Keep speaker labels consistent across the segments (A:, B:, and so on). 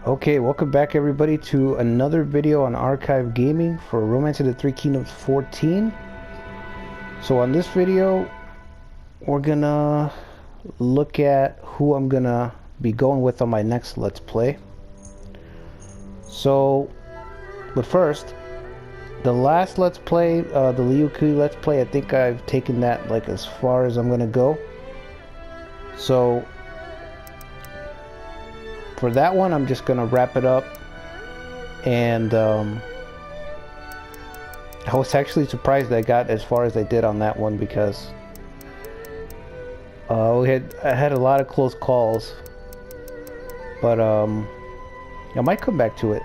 A: Okay, welcome back everybody to another video on Archive Gaming for Romance of the Three Kingdoms 14. So on this video, we're gonna look at who I'm gonna be going with on my next Let's Play. But first, the last Let's Play, the Liu Kui Let's Play, I think I've taken that like as far as I'm gonna go. So for that one, I'm just gonna wrap it up, and I was actually surprised I got as far as I did on that one because I had a lot of close calls, but I might come back to it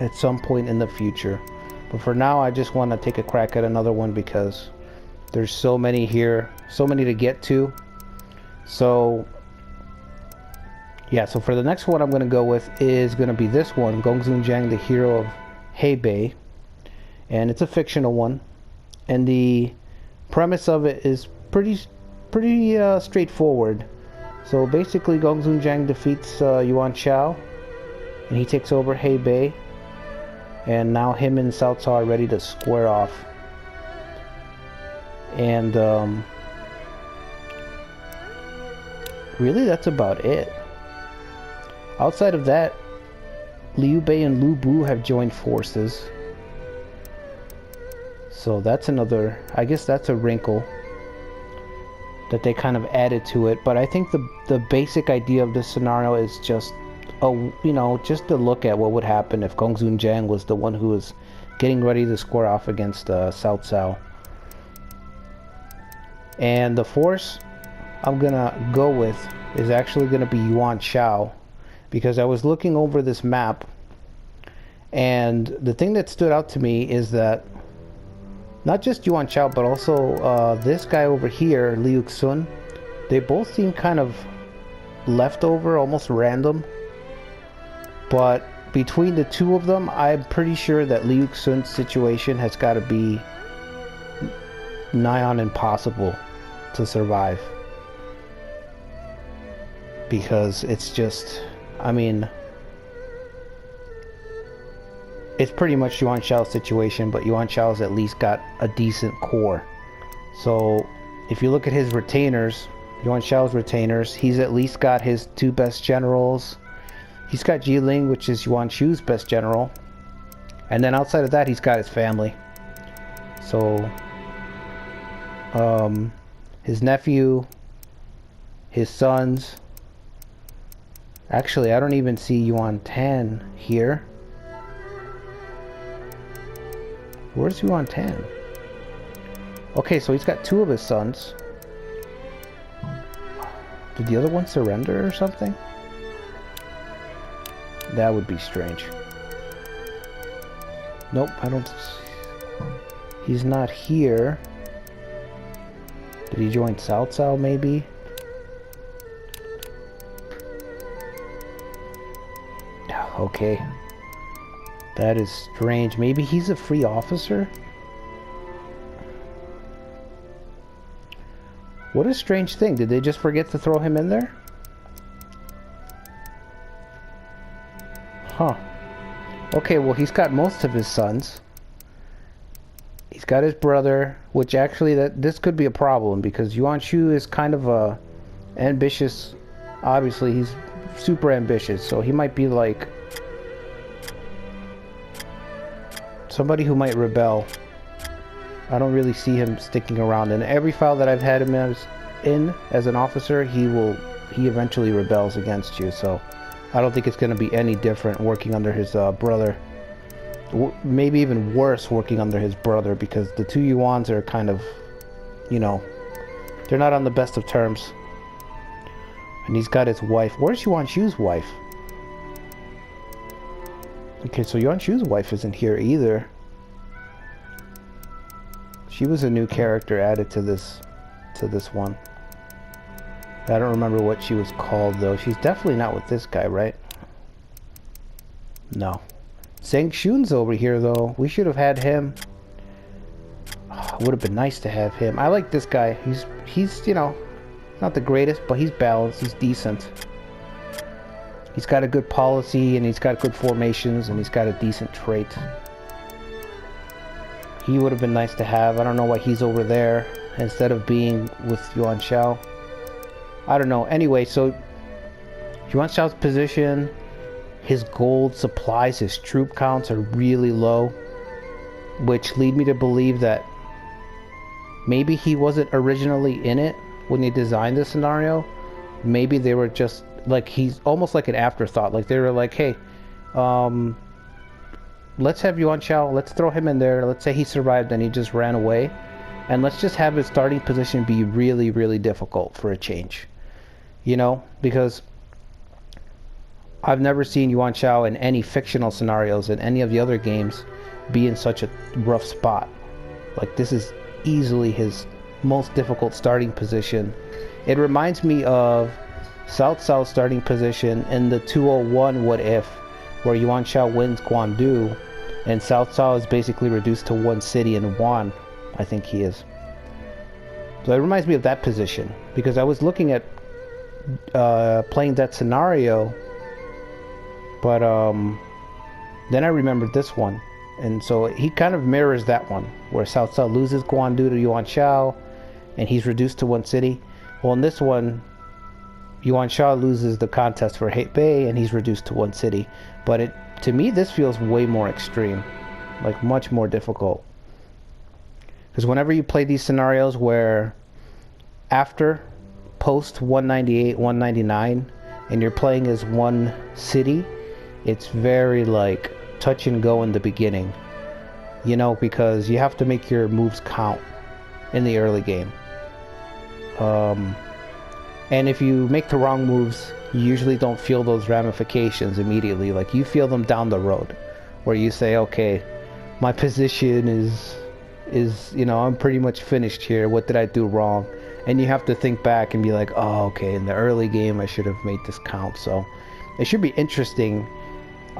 A: at some point in the future. But for now, I just want to take a crack at another one because there's so many here, so many to get to. So yeah, so for the next one I'm going to go with is going to be this one, Gongsun Jiang, the hero of Hebei. And it's a fictional one. And the premise of it is pretty straightforward. So basically Gongsun Jiang defeats Yuan Shao, and he takes over Hebei. And now him and Cao Cao are ready to square off. And really that's about it. Outside of that, Liu Bei and Lu Bu have joined forces. So that's another, I guess that's a wrinkle that they kind of added to it. But I think the basic idea of this scenario is just, just to look at what would happen if Gongsun Jiang was the one who was getting ready to square off against Cao Cao. And the force I'm gonna go with is actually gonna be Yuan Shao. Because I was looking over this map, and the thing that stood out to me is that not just Yuan Shao, but also this guy over here, Liu Xun, they both seem kind of leftover, almost random. But between the two of them, I'm pretty sure that Liu Xun's situation has got to be nigh on impossible to survive. Because it's just, I mean, it's pretty much Yuan Shao's situation, but Yuan Shao's at least got a decent core. So if you look at his retainers, Yuan Shao's retainers, he's at least got his two best generals. He's got Jiling, which is Yuan Shu's best general. And then outside of that, he's got his family. So his nephew, his sons. Actually, I don't even see Yuan Tan here. Where's Yuan Tan? Okay, so he's got two of his sons. Did the other one surrender or something? That would be strange. Nope, I don't... He's not here. Did he join Cao Cao maybe? Okay, that is strange. Maybe he's a free officer? What a strange thing. Did they just forget to throw him in there? Huh. Okay, well, he's got most of his sons. He's got his brother, which actually this could be a problem because Yuan Shu is kind of a ambitious. Obviously, he's super ambitious, so he might be like somebody who might rebel. I don't really see him sticking around. In every file that I've had him as an officer, he eventually rebels against you. So I don't think it's going to be any different working under his brother. Maybe even worse working under his brother, because the two Yuans are kind of, they're not on the best of terms. And he's got his wife. Where's Yuan Shu's wife? Okay, so Yuan Shu's wife isn't here either. She was a new character added to this one. I don't remember what she was called though. She's definitely not with this guy, right? No. Zhang Xun's over here though. We should have had him. Would have been nice to have him. I like this guy. He's not the greatest, but he's balanced. He's decent. He's got a good policy, and he's got good formations, and he's got a decent trait. He would have been nice to have. I don't know why he's over there instead of being with Yuan Shao. I don't know. Anyway, so Yuan Shao's position, his gold supplies, his troop counts are really low, which lead me to believe that maybe he wasn't originally in it when he designed the scenario. Maybe they were just like, he's almost like an afterthought. Like they were like, hey, let's have Yuan Shao, let's throw him in there. Let's say he survived and he just ran away, and let's just have his starting position be really, really difficult for a change. You know, because I've never seen Yuan Shao in any fictional scenarios in any of the other games be in such a rough spot. Like, this is easily his most difficult starting position. It reminds me of Cao Cao's starting position in the 201 What If, where Yuan Shao wins Guandu, and Cao Cao is basically reduced to one city in Wuhan, I think he is. So it reminds me of that position, because I was looking at playing that scenario, but then I remembered this one, and so he kind of mirrors that one, where Cao Cao loses Guandu to Yuan Shao, and he's reduced to one city. Well, in this one, Yuan Shao loses the contest for Hebei, and he's reduced to one city. But to me, this feels way more extreme, like much more difficult. Because whenever you play these scenarios where after post 198, 199, and you're playing as one city, it's very like touch and go in the beginning, you know, because you have to make your moves count in the early game. And if you make the wrong moves, you usually don't feel those ramifications immediately. Like, you feel them down the road, where you say, okay, my position is, you know, I'm pretty much finished here. What did I do wrong? And you have to think back and be like, oh, okay, in the early game I should have made this count. So it should be interesting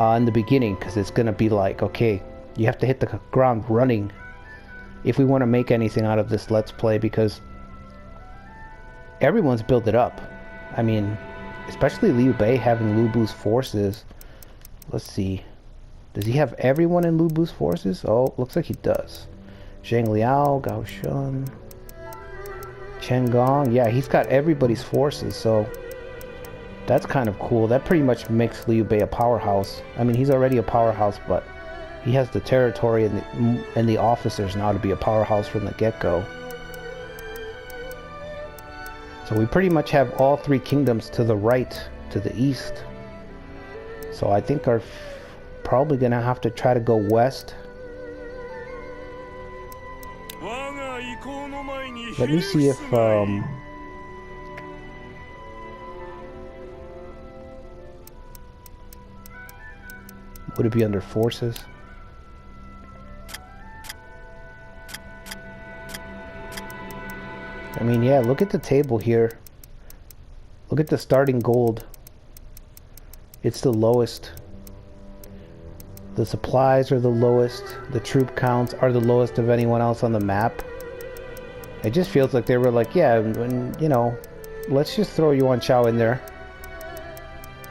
A: in the beginning, because it's going to be like, okay, you have to hit the ground running if we want to make anything out of this Let's Play, because everyone's built it up. I mean, especially Liu Bei having Lu Bu's forces. Let's see. Does he have everyone in Lu Bu's forces? Oh, looks like he does. Zhang Liao, Gao Shun, Chen Gong. Yeah, he's got everybody's forces, so that's kind of cool. That pretty much makes Liu Bei a powerhouse. I mean, he's already a powerhouse, but he has the territory and the officers now to be a powerhouse from the get-go. So we pretty much have all three kingdoms to the right, to the east. So I think our probably gonna have to try to go west. Let me see if would it be under forces? I mean, yeah, look at the table here. Look at the starting gold. It's the lowest. The supplies are the lowest. The troop counts are the lowest of anyone else on the map. It just feels like they were like, yeah, you know, let's just throw Yuan Shao in there.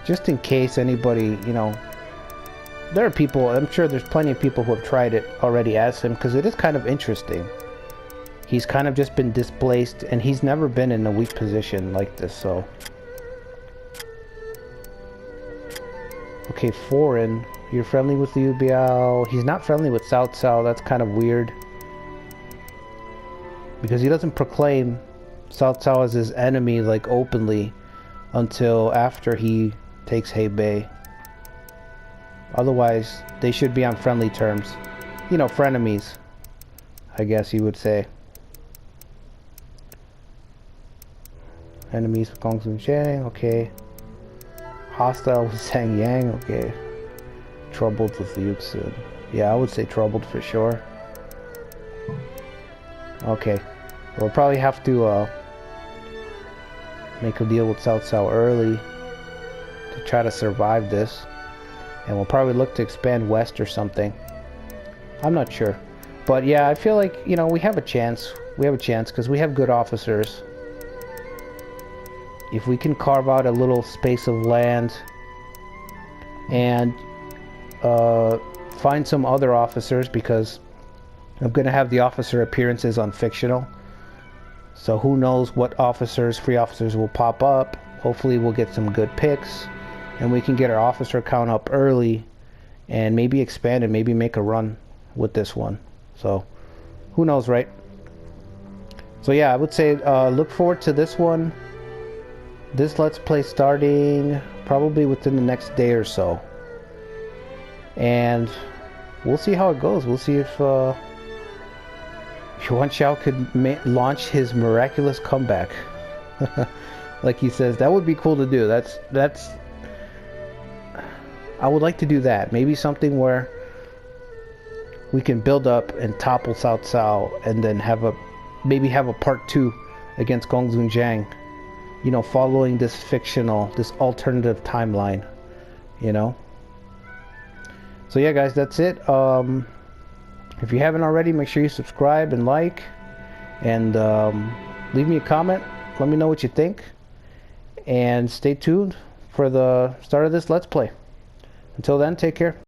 A: Just in case anybody, you know. There are people, I'm sure there's plenty of people who have tried it already as him, because it is kind of interesting. He's kind of just been displaced, and he's never been in a weak position like this, so. Okay, foreign. You're friendly with Liu Biao. He's not friendly with Cao Cao. That's kind of weird. Because he doesn't proclaim Cao Cao as his enemy, like, openly until after he takes Hebei. Otherwise, they should be on friendly terms. You know, frenemies, I guess you would say. Enemies with Gong Sun Shang, okay. Hostile with Zhang Yang, okay. Troubled with Liu Xun. Yeah, I would say troubled for sure. Okay. We'll probably have to make a deal with Cao Cao early to try to survive this. And we'll probably look to expand west or something. I'm not sure. But yeah, I feel like, you know, we have a chance. We have a chance because we have good officers. If we can carve out a little space of land and find some other officers, because I'm gonna have the officer appearances on fictional. So who knows what officers, free officers will pop up. Hopefully we'll get some good picks and we can get our officer count up early and maybe expand and maybe make a run with this one. So who knows, right? So yeah, I would say look forward to this one. This Let's Play starting probably within the next day or so. And we'll see how it goes. We'll see if Yuan Shao could launch his miraculous comeback. Like he says, that would be cool to do. That's I would like to do that. Maybe something where we can build up and topple Cao Cao and then maybe have a part 2 against Gongsun Zhang. You know, following this fictional, this alternative timeline, you know. So yeah, guys, that's it. If you haven't already, make sure you subscribe and like, and leave me a comment. Let me know what you think, and stay tuned for the start of this Let's Play. Until then, take care.